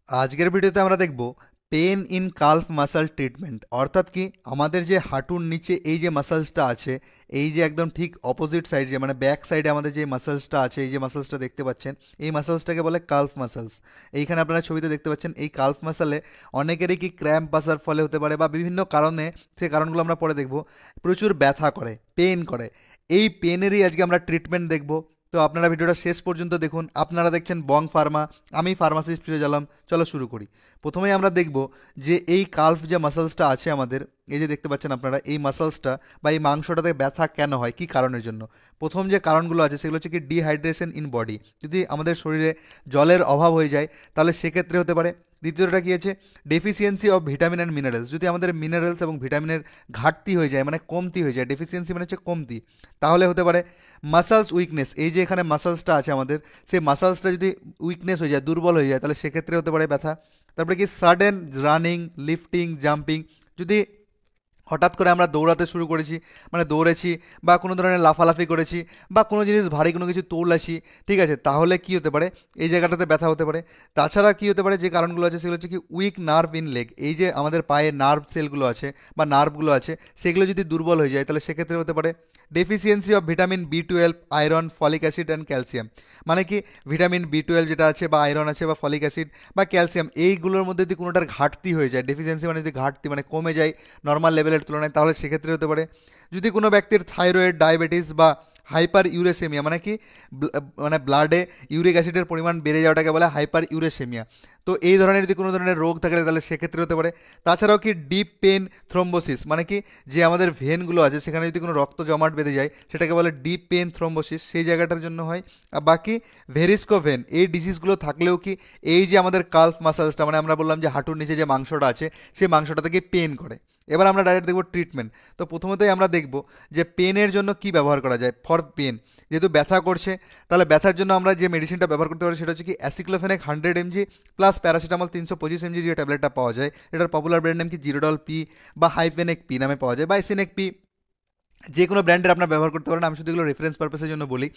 আজকের ভিডিওতে আমরা দেখব পেন ইন কাল্ফ মাসল ট্রিটমেন্ট। অর্থাৎ কি আমাদের যে হাঁটুর নিচে এই যে মাসলসটা আছে, এই যে একদম ঠিক অপোজিট সাইডে মানে ব্যাক সাইডে আমাদের যে মাসলসটা আছে, এই যে মাসলসটা দেখতে পাচ্ছেন, এই মাসলসটাকে বলে কাল্ফ মাসলস। এইখানে আপনারা ছবিতে দেখতে পাচ্ছেন এই কাল্ফ মাসলে অনেকেরই কি ক্র্যাম্প আসার ফলে হতে পারে বা বিভিন্ন কারণে, সেই কারণগুলো আমরা পরে দেখব, প্রচুর ব্যথা করে, পেন করে। এই পেনেরই আজকে আমরা ট্রিটমেন্ট দেখব। তো আপনারা ভিডিওটা শেষ পর্যন্ত দেখুন। আপনারা দেখছেন বং ফার্মা, আমি ফার্মাসিস্ট ফিরোজ আলম। চলো শুরু করি। প্রথমেই আমরা দেখব যে এই কাল্ফ যে মাসলসটা আছে আমাদের, এই যে দেখতে পাচ্ছেন আপনারা, এই মাসলসটা বা এই মাংসটাতে ব্যথা কেন হয়, কী কারণের জন্য। প্রথম যে কারণগুলো আছে সেগুলো হচ্ছে কি ডিহাইড্রেশন ইন বডি। যদি আমাদের শরীরে জলের অভাব হয়ে যায় তাহলে সেক্ষেত্রে হতে পারে। দ্বিতীয়টা কী আছে, deficiency of vitamin and minerals. যদি আমাদের মিনারেলস এবং ভিটামিনের ঘাটতি হয়ে যায়, মানে কমতি হয়ে যায়, ডেফিসিয়েন্সি মানে হচ্ছে কমতি, তাহলে হতে পারে। মাসলস উইকনেস, এই যে এখানে মাসলসটা আছে আমাদের, সেই মাসলসটা যদি উইকনেস হয়ে যায়, দুর্বল হয়ে যায়, তাহলে সেক্ষেত্রে হতে পারে ব্যথা। তারপরে কি সাডেন রানিং, লিফটিং, জাম্পিং। যদি হঠাৎ করে আমরা দৌড়াতে শুরু করেছি, মানে দৌড়েছি বা কোনো ধরনের লাফালাফি করেছি বা কোনো জিনিস ভারী কোনো কিছু তোলাছি, ঠিক আছে, তাহলে কি হতে পারে, এই জায়গাটাতে ব্যথা হতে পারে। তাছাড়া কি হতে পারে, যে কারণগুলো আছে সেগুলো হচ্ছে কি উইক নার্ভ ইন লেগ। এই যে আমাদের পায়ে নার্ভ সেলগুলো আছে বা নার্ভগুলো আছে, সেগুলো যদি দুর্বল হয়ে যায় তাহলে সেক্ষেত্রে হতে পারে। Deficiency of vitamin B 12, iron, folic acid and calcium. মানে কি ভিটামিন বি 12 যেটা আছে বা আয়রন আছে বা ফলিক অ্যাসিড বা ক্যালসিয়াম, এইগুলোর মধ্যে যদি কোনোটার ঘাটতি হয়ে যায়, ডেফিসিয়েন্সি মানে যদি ঘাটতি মানে কমে যায় নর্মাল লেভেলের তুলনায়, তাহলে সেক্ষেত্রে হতে পারে। যদি কোনো ব্যক্তির থাইরয়েড, ডায়াবেটিস বা হাইপার ইউরেসেমিয়া, মানে কি মানে ব্লাডে ইউরিক অ্যাসিডের পরিমাণ বেড়ে যাওয়াটাকে বলে হাইপার ইউরেসেমিয়া, তো এই ধরনের যদি কোনো ধরনের রোগ থাকে তাহলে সেক্ষেত্রে হতে পারে। তাছাড়াও কি ডিপ পেন থ্রোম্বোসিস, মানে কি যে আমাদের ভেনগুলো আছে সেখানে যদি কোনো রক্ত জমাট বেঁধে যায় সেটাকে বলে ডিপ পেন থ্রোম্বোসিস, সেই জায়গাটার জন্য হয়। আর বাকি ভেরিস্কো ভেন, এই ডিজিজগুলো থাকলেও কি এই যে আমাদের কাল্ফ মাসলসটা, মানে আমরা বললাম যে হাঁটুর নিচে যে মাংসটা আছে সেই মাংসটা থেকে পেন করে। এবার আমরা ডাইরেক্ট দেখব ট্রিটমেন্ট। তো প্রথমতই আমরা দেখব যে পেনের জন্য কি ব্যবহার করা যায় ফর পেন। যেহেতু ব্যথা করছে, তাহলে ব্যথার জন্য আমরা যে মেডিসিনটা ব্যবহার করতে পারি সেটা হচ্ছে কি অ্যাসিক্লোফেনেক 100 mg প্লাস প্যারাসিটামল 325 mg, যে ট্যাবলেটটা পাওয়া যায়, এটার পপুলার ব্র্যান্ড নেম কি জিরোডল পি বা হাইফেনেক পি নামে পাওয়া যায় বা এসিনেক পি। যে কোনো ব্র্যান্ডের আপনার ব্যবহার করতে পারেন, আমি শুধু এগুলো রেফারেন্স পারপাসের জন্য বলি।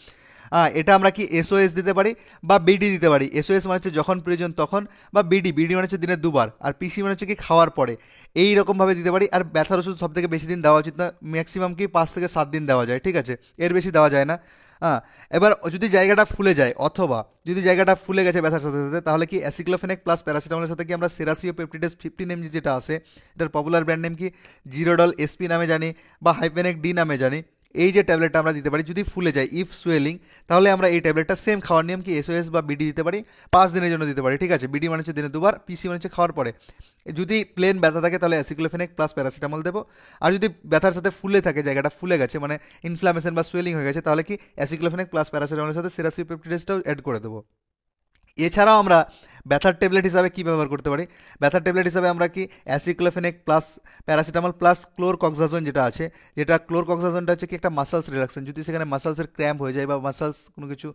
এটা আমরা কি এসওএস দিতে পারি বা বিডি দিতে পারি। এসওএস মানে হচ্ছে যখন প্রয়োজন তখন, বা বিডি, বিডি মানে হচ্ছে দিনে দুবার, আর পিসি মানে হচ্ছে কি খাওয়ার পরে। এই রকমভাবে দিতে পারি। আর ব্যথার ওষুধ সব থেকে বেশি দিন দেওয়া উচিত না, ম্যাক্সিমাম কি 5 থেকে 7 দিন দেওয়া যায়, ঠিক আছে, এর বেশি দেওয়া যায় না। হ্যাঁ, এবার যদি জায়গাটা ফুলে যায় অথবা যদি জায়গাটা ফুলে গেছে ব্যথার সাথে সাথে, তাহলে কি অ্যাসিক্লোফেনেক প্লাস প্যারাসিটামলের সাথে কি আমরা সেরাসিও পেপটিডেস 15 mg যেটা আছে, এটার পপুলার ব্র্যান্ড নেম কি জিরোডল এসপি নামে জানি বা হাইফেনেক ডি নামে জানি, এই যে ট্যাবলেটটা আমরা দিতে পারি যদি ফুলে যায়, ইফ সোয়েলিং, তাহলে আমরা এই ট্যাবলেটটা সেম খাওয়ার নিয়ম কি এসওএস বা বিডি দিতে পারি, 5 দিনের জন্য দিতে পারি, ঠিক আছে। বিডি মানে হচ্ছে দিনে দুবার, পিসি মানে হচ্ছে খাওয়ার পরে। যদি প্লেন ব্যথা থাকে তাহলে অ্যাসিক্লোফেনেক প্লাস প্যারাসিটামল দেবো। আর যদি ব্যথার সাথে ফুলে থাকে, জায়গাটা ফুলে গেছে মানে ইনফ্লামেশন বা সোয়েলিং হয়ে গেছে, তাহলে কি অ্যাসিক্লোফেনেক প্লাস প্যারাসিটামলের সাথে সেরাসিপেপটিডেসটাও অ্যাড করে দেবো। এছাড়াও আমরা ব্যথার ট্যাবলেট হিসাবে কী ব্যবহার করতে পারি, ব্যথার ট্যাবলেট হিসাবে আমরা কি অ্যাসিক্লোফেনেক প্লাস প্যারাসিটামল প্লাস ক্লোরকক্সাজোন যেটা আছে, যেটা ক্লোরকক্সাজোনটা হচ্ছে কি একটা মাসলস রিল্যাক্সেশন। যদি সেখানে মাসলসের ক্র্যাম্প হয়ে যায় বা মাসলস কোনো কিছু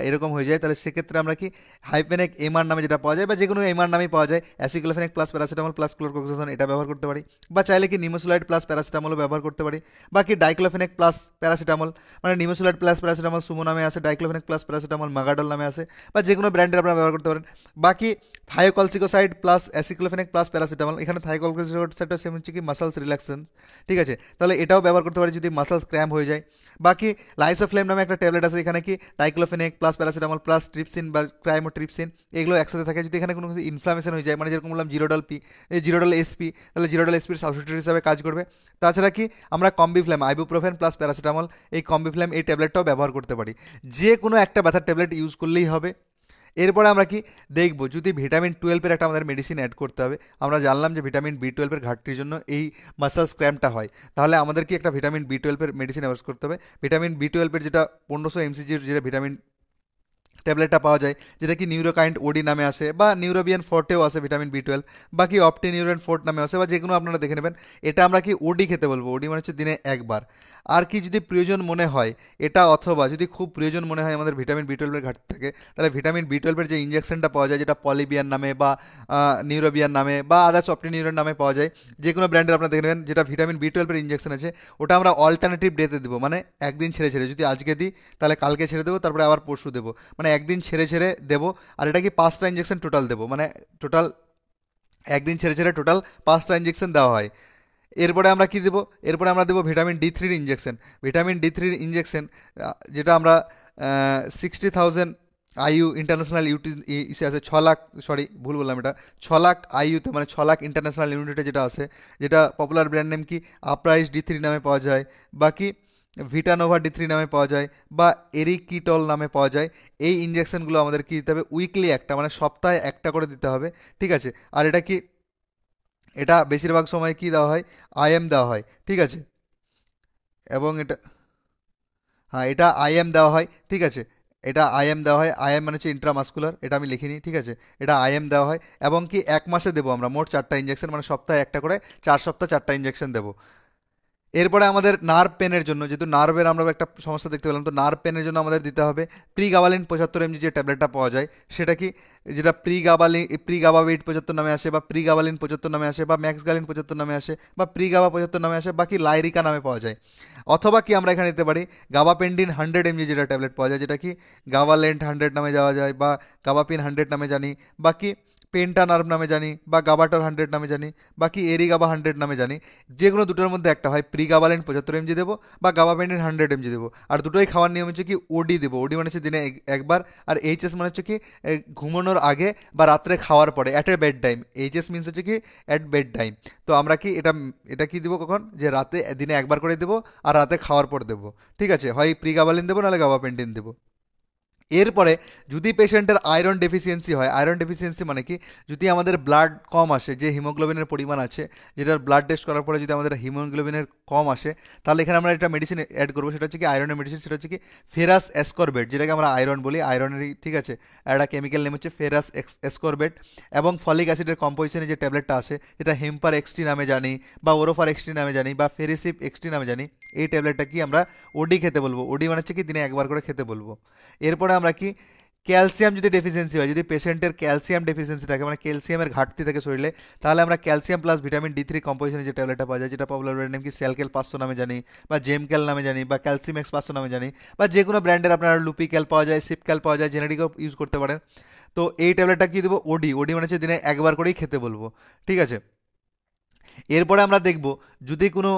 এরকম হয়ে যায়, তাহলে সেক্ষেত্রে আমরা কি হাইফেনেক এমআর নামে যেটা পাওয়া যায় বা যে কোনো এমআর নামেই পাওয়া যায়, অ্যাসিক্লোফেনেক প্লাস প্যারাসিটামল প্লাস ক্লোরকক্সাজোন, এটা ব্যবহার করতে পারি। বা চাইলে কি নিমোসোলাইড প্লাস প্যারাসিটামলও ব্যবহার করতে পারি। বা কি ডাইক্লোফেনেক প্লাস প্যারাসিটামল, মানে নিমোসোলাইড প্লাস প্যারাসিটামল সুমো নামে আছে, ডাইক্লোফেনেক প্লাস প্যারাসিটামল মাগাডল নামে আছে, বা যে কোনো ব্র্যান্ডের আপনারা ব্যবহার করতে পারেন। বাকি থায়োকলসিকোসাইড প্লাস অ্যাসিক্লোফেনেক প্লাস প্যারাসিটামল, এখানে থায়োকলসিকোসাইডটা সেম হচ্ছে কি মাসলস রিল্যাক্সেশন, ঠিক আছে, তাহলে এটাও ব্যবহার করতে পারি যদি মাসলস ক্র্যাম্প হয়ে যায়। বাকি লাইসোফ্লেম নামে একটা ট্যাবলেট আছে, এখানে কি ডাইক্লোফেনেক প্লাস প্যারাসিটামল প্লাস ট্রিপসিন বা ক্রাইমোট্রিপসিন, এগুলো একসাথে থাকে। যদি এখানে কোনো কিছু ইনফ্লামেশন হয়ে যায়, মানে যেরকম বললাম জিরোডল পি, জিরোডল এসপি, তাহলে জিরোডল এসপির সাবস্টিটিউট হিসাবে কাজ করবে। তাছাড়া কি আমরা কম্বিফ্ল্যাম, আইবুপ্রোফেন প্লাস প্যারাসিটামল, এই কম্বিফ্ল্যাম এই ট্যাবলেটটাও ব্যবহার করতে পারি। যে কোনো একটা ব্যথার ট্যাবলেট ইউজ করলেই হবে। এরপরে আমরা কি দেখব, যদি ভিটামিন 12 একটা আমাদের মেডিসিন অ্যাড করতে হবে। আমরা জানলাম যে ভিটামিন বি 12 ঘাটতির জন্য এই মাসলস ক্র্যাম্পটা হয়, তাহলে আমাদের কি একটা ভিটামিন বি 12 মেডিসিন ইউজ করতে হবে। ভিটামিন বি 12 যেটা 1500 mcg যেটা ভিটামিন ট্যাবলেটটা পাওয়া যায়, যেটা কি নিউরোকাইন্ড ওডি নামে আসে বা নিউরোবিয়ান ফোর্টেও আসে ভিটামিন বি 12, বাকি অপটিনিউরন ফোর্ট নামে আসে, বা যে কোনো আপনারা দেখে নেবেন। এটা আমরা কি ওডি খেতে বলবো, ওডি মানে হচ্ছে দিনে একবার। আর কি যদি প্রয়োজন মনে হয় এটা, অথবা যদি খুব প্রয়োজন মনে হয় আমাদের ভিটামিন বি 12 ঘাটতি থাকে, তাহলে ভিটামিন বি 12 যে ইঞ্জেকশনটা পাওয়া যায়, যেটা পলিবিয়ান নামে বা নিউরোবিয়ান নামে বা আদার্স অপটিনিউরন নামে পাওয়া যায়, যে কোনো ব্র্যান্ডের আপনারা দেখে নেবেন, যেটা ভিটামিন বি 12 ইঞ্জেকশন আছে, ওটা আমরা অল্টারনেটিভ ডেতে দেবো, মানে একদিন ছেড়ে ছেড়ে, যদি আজকে দিই তাহলে কালকে ছেড়ে দেবো, তারপরে আবার পরশু দেবো, মানে একদিন ছেড়ে ছেড়ে দেবো। আর এটা কি 5টা ইঞ্জেকশন টোটাল দেবো, মানে টোটাল একদিন ছেড়ে ছেড়ে টোটাল 5টা ইঞ্জেকশন দেওয়া হয়। এরপরে আমরা কি দেবো, এরপরে আমরা দেবো vitamin D3 injection. Vitamin D3 injection যেটা আমরা 60,000 আইইউ ইন্টারন্যাশনাল ইসে আছে, 6 লাখ, সরি ভুল বললাম, এটা 6 লাখ আইইউতে, মানে 6 লাখ ইন্টারন্যাশনাল ইউনিটে যেটা আছে, যেটা পপুলার ব্র্যান্ড নেম কি আপ্রাইস D3 নামে পাওয়া যায়, বাকি ভিটানোভা D3 নামে পাওয়া যায়, বা এরিকিটল নামে পাওয়া যায়। এই ইঞ্জেকশনগুলো আমাদের কি দিতে হবে, উইকলি একটা, মানে সপ্তাহে একটা করে দিতে হবে, ঠিক আছে। আর এটা কি, এটা বেশিরভাগ সময় কি দেওয়া হয়, দেওয়া হয়, ঠিক আছে। এবং এটা, হ্যাঁ এটা দেওয়া হয়, ঠিক আছে। এটা দেওয়া হয়, মানে হচ্ছে ইন্ট্রামাস্কুলার, এটা আমি লিখিনি, ঠিক আছে। এটা দেওয়া হয়, এবং কি 1 মাসে দেবো আমরা মোট 4টা ইঞ্জেকশন, মানে সপ্তাহে একটা করে, 4 সপ্তাহ 4টা ইঞ্জেকশন দেবো। এরপরে আমাদের নার্ভ পেনের জন্য, যেহেতু নার্ভের আমরা একটা সমস্যা দেখতে পেলাম, তো নার্ভ পেনের জন্য আমাদের দিতে হবে প্রিগাবালিন 75 mg যে ট্যাবলেটটা পাওয়া যায়, সেটা কি, যেটা প্রিগাবাভিট 75 নামে আসে, বা প্রিগাবালিন 75 নামে আসে, বা ম্যাক্সগালিন 75 নামে আসে, বা প্রিগাবা 75 নামে আসে, বাকি লাইরিকা নামে পাওয়া যায়। অথবা কি আমরা এখানে দিতে পারি গাবাপেন্ডিন 100 mg যেটা ট্যাবলেট পাওয়া যায়, যেটা কি গাভালেন্ট 100 নামে যাওয়া যায়, বা গাবাপিন 100 নামে জানি, বাকি পেন্টানার্ভ নামে জানি, বা গাবাটার 100 নামে জানি, বাকি এরিগাবা 100 নামে জানি। যে কোনো দুটোর মধ্যে একটা হয়, প্রিগাবালেন্ট 75 mg দেবো, বা গাবাপেন্টিন 100 mg দেবো। আর দুটোই খাওয়ার নিয়ম হচ্ছে কি ওডি দেবো, ওডি মানে হচ্ছে দিনে একবার, আর এইচএস মানে হচ্ছে কি ঘুমানোর আগে বা রাত্রে খাওয়ার পরে, at a bed time. HS means হচ্ছে কি অ্যাট বেড টাইম। তো আমরা কি এটা এটা কি দেবো কখন, যে রাতে দিনে একবার করে দেবো, আর রাতে খাওয়ার পর দেবো, ঠিক আছে। হয় প্রিগাবালিন দেবো, নাহলে গাবাপেন্টিন দেবো। এরপরে যদি পেশেন্টের আয়রন ডেফিসিয়েন্সি হয়, আয়রন ডেফিসিয়েন্সি মানে কি, যদি আমাদের ব্লাড কম আসে, যে হিমোগ্লোবিনের পরিমাণ আছে, যেটার ব্লাড টেস্ট করার পরে যদি আমাদের হিমোগ্লোবিনের কম আসে, তাহলে এখানে আমরা একটা মেডিসিন অ্যাড করবো, সেটা হচ্ছে কি আয়রনের মেডিসিন, সেটা হচ্ছে কি ফেরাস অ্যাসকরবেট, যেটাকে আমরা আয়রন বলি, আয়রনেরই, ঠিক আছে। একটা কেমিক্যাল নেম হচ্ছে ফেরাস অ্যাসকরবেট। এবং ফলিক অ্যাসিডের কম্পোজিশনে যে ট্যাবলেটটা আছে, যেটা হেম্পার এক্সটি নামে জানি, বা ওরোফার এক্সটি নামে জানি, বা ফেরিসিপ এক্সটি নামে জানি, এই ট্যাবলেটটা কি আমরা ওডি খেতে বলবো। ওডি মানে হচ্ছে কি দিনে একবার করে খেতে বলবো। এরপরে আমরা কি, ক্যালসিয়াম যদি ডেফিসিয়েন্সি হয়, যদি পেশেন্টের ক্যালসিয়াম ডেফিসিয়েন্সি থাকে, মানে ক্যালসিয়ামের ঘাটতি থাকে শরীরে, তাহলে আমরা ক্যালসিয়াম প্লাস ভিটামিন D3 কম্পোজিশনে যে ট্যাবলেটটা পাওয়া যায়, যেটা পপুলার ব্র্যান্ড নেম কি স্যালকেল 500 নামে জানি, বা জেমক্যাল নামে জানি, বা ক্যালসিমেক্স 500 নামে জানি, বা যে কোনো ব্র্যান্ডের আপনার লুপিক্যাল পাওয়া যায়, সিপক্যাল পাওয়া যায়, জেনেরিকও ইউজ করতে পারেন। তো এই ট্যাবলেটটা কি দেবো, ওডি। ওডি মানে হচ্ছে দিনে একবার করেই খেতে বলবো, ঠিক আছে। এরপরে আমরা দেখব, যদি কোনো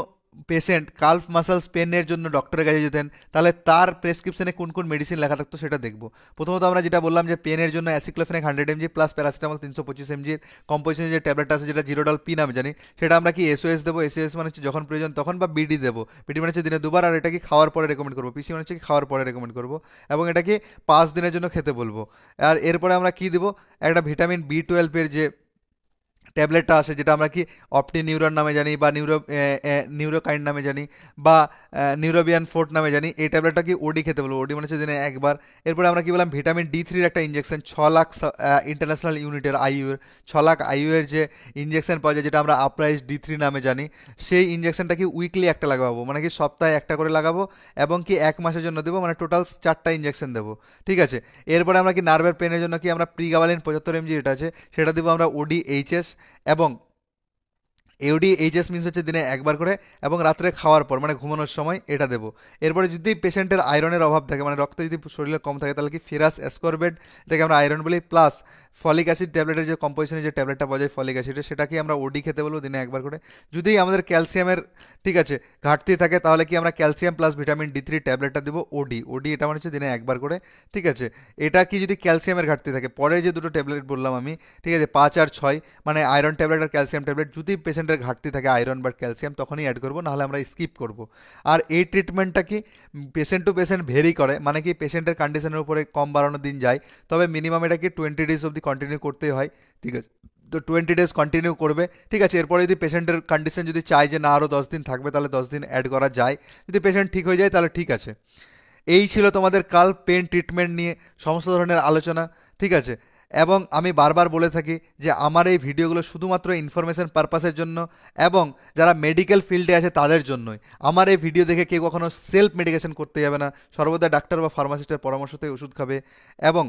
পেশেন্ট কাল্ফ মাসলস পেনের জন্য ডক্টরের কাছে যেতেন, তাহলে তার প্রেসক্রিপশনে কোন কোন মেডিসিন লেখা থাকতো সেটা দেখব। প্রথমত আমরা যেটা বললাম, যে পেনের জন্য অ্যাসিক্লোফেনেক 100 mg প্লাস প্যারাসিটামল 325 mg কম্পোজিশনে যে ট্যাবলেট আছে, যেটা জিরোডল পি নামে জানি, সেটা আমরা কি এসওএস দেবো। এসওএস মানে হচ্ছে যখন প্রয়োজন তখন, বা বিডি দেবো। বিডি মানে হচ্ছে দিনে দুবার, আর এটা কি খাওয়ার পরে রেকমেন্ড করবো। পিসি মানে হচ্ছে কি খাওয়ার পরে রেকমেন্ড করবো, এবং এটা কি 5 দিনের জন্য খেতে বলবো। আর এরপরে আমরা কি দেবো, একটা ভিটামিন B12 যে ট্যাবলেটটা আছে, যেটা আমরা কি অপটি নিউরন নামে জানি, বা নিউরোকাইন্ড নামে জানি, বা নিউরোবিয়ান ফোর্ট নামে জানি, এই ট্যাবলেটটা কি ওডি খেতে বলবো। ওডি মানে হচ্ছে দিনে একবার। এরপরে আমরা কি বললাম, ভিটামিন D3 একটা ইঞ্জেকশন, 6 লাখ ইন্টারন্যাশনাল ইউনিটের আইইউর, 6 লাখ আইইউর যে ইঞ্জেকশন পাওয়া যায়, যেটা আমরা আপ্রাইস D3 নামে জানি, সেই ইঞ্জেকশনটা কি উইকলি একটা লাগাবো, মানে কি সপ্তাহে একটা করে লাগাবো, এবং কি 1 মাসের জন্য দেবো, মানে টোটাল 4টা ইঞ্জেকশন দেবো, ঠিক আছে। এরপরে আমরা কি নার্ভের পেনের জন্য কি আমরা প্রিগাবালিন 75 mg যেটা আছে, সেটা দেবো আমরা ODHS। এবং ODHS মিনস হচ্ছে দিনে একবার করে, এবং রাত্রে খাওয়ার পর, মানে ঘুমানোর সময় এটা দেবো। এরপরে যদি পেশেন্টের আয়রনের অভাব থাকে, মানে রক্ত যদি শরীরে কম থাকে, তাহলে কি ফেরাস অ্যাসকরবেট, এটাকে আমরা আয়রন বলি, প্লাস ফলিক অ্যাসিড ট্যাবলেটের যে কম্পোজিশনে যে ট্যাবলেটটা পাওয়া যায় ফলিক অ্যাসিডের, সেটাকে আমরা ওডি খেতে বলবো দিনে একবার করে। যদি আমাদের ক্যালসিয়ামের, ঠিক আছে, ঘাটতি থাকে, তাহলে কি আমরা ক্যালসিয়াম প্লাস ভিটামিন D3 ট্যাবলেটটা দেবো ওডি। ওডি এটা মানে হচ্ছে দিনে একবার করে, ঠিক আছে। এটা কি যদি ক্যালসিয়ামের ঘাটতি থাকে, পরে যে দুটো ট্যাবলেট বললাম আমি, ঠিক আছে, 5 আর 6, মানে আয়রন ট্যাবলেট আর ক্যালসিয়াম ট্যাবলেট, যদি পেশেন্টের ঘাটতি থাকে আয়রন বা ক্যালসিয়াম, তখনই অ্যাড করবো, নাহলে আমরা স্কিপ করব। আর এই ট্রিটমেন্টটা কি পেশেন্ট টু পেশেন্ট ভেরি করে, মানে কি পেশেন্টের কন্ডিশনের উপরে কম বাড়ানোর দিন যায়, তবে মিনিমাম এটাকে 20 ডেজ অবধি কন্টিনিউ করতেই হয়, ঠিক আছে। তো 20 ডেজ কন্টিনিউ করবে, ঠিক আছে। এরপরে যদি পেশেন্টের কন্ডিশন যদি চায় যে না আরও 10 দিন থাকবে, তাহলে 10 দিন অ্যাড করা যায়। যদি পেশেন্ট ঠিক হয়ে যায় তাহলে ঠিক আছে। এই ছিল তোমাদের কাল পেন ট্রিটমেন্ট নিয়ে সমস্ত ধরনের আলোচনা, ঠিক আছে। এবং আমি বারবার বলে থাকি যে আমার এই ভিডিওগুলো শুধুমাত্র ইনফরমেশন পারপাসের জন্য, এবং যারা মেডিকেল ফিল্ডে আছে তাদের জন্যই। আমার এই ভিডিও দেখে কেউ কখনো সেলফ মেডিকেশন করতে যাবে না, সর্বদা ডাক্তার বা ফার্মাসিস্টের পরামর্শতে ওষুধ খাবে। এবং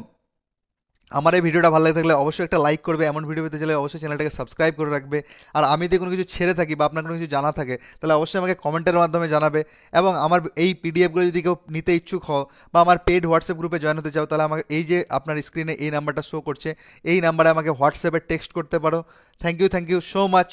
আমার এই ভিডিওটা ভালো লাগে থাকলে অবশ্যই একটা লাইক করবে, এমন ভিডিও পেতে চাইলে অবশ্যই চ্যানেলটাকে সাবস্ক্রাইব করে রাখবে। আর আমি যদি কোনো কিছু ছেড়ে থাকি বা আপনার কোনো কিছু জানা থাকে তাহলে অবশ্যই আমাকে কমেন্টের মাধ্যমে জানাবে। এবং আমার এই পিডিএফগুলো যদি কেউ নিতে ইচ্ছুক হও বা আমার পেড হোয়াটসঅ্যাপ গ্রুপে জয়েন হতে চাও, তাহলে আমাকে এই যে আপনার স্ক্রিনে এই নাম্বারটা শো করছে, এই নাম্বারে আমাকে হোয়াটসঅ্যাপে টেক্সট করতে পারো। Thank you so much.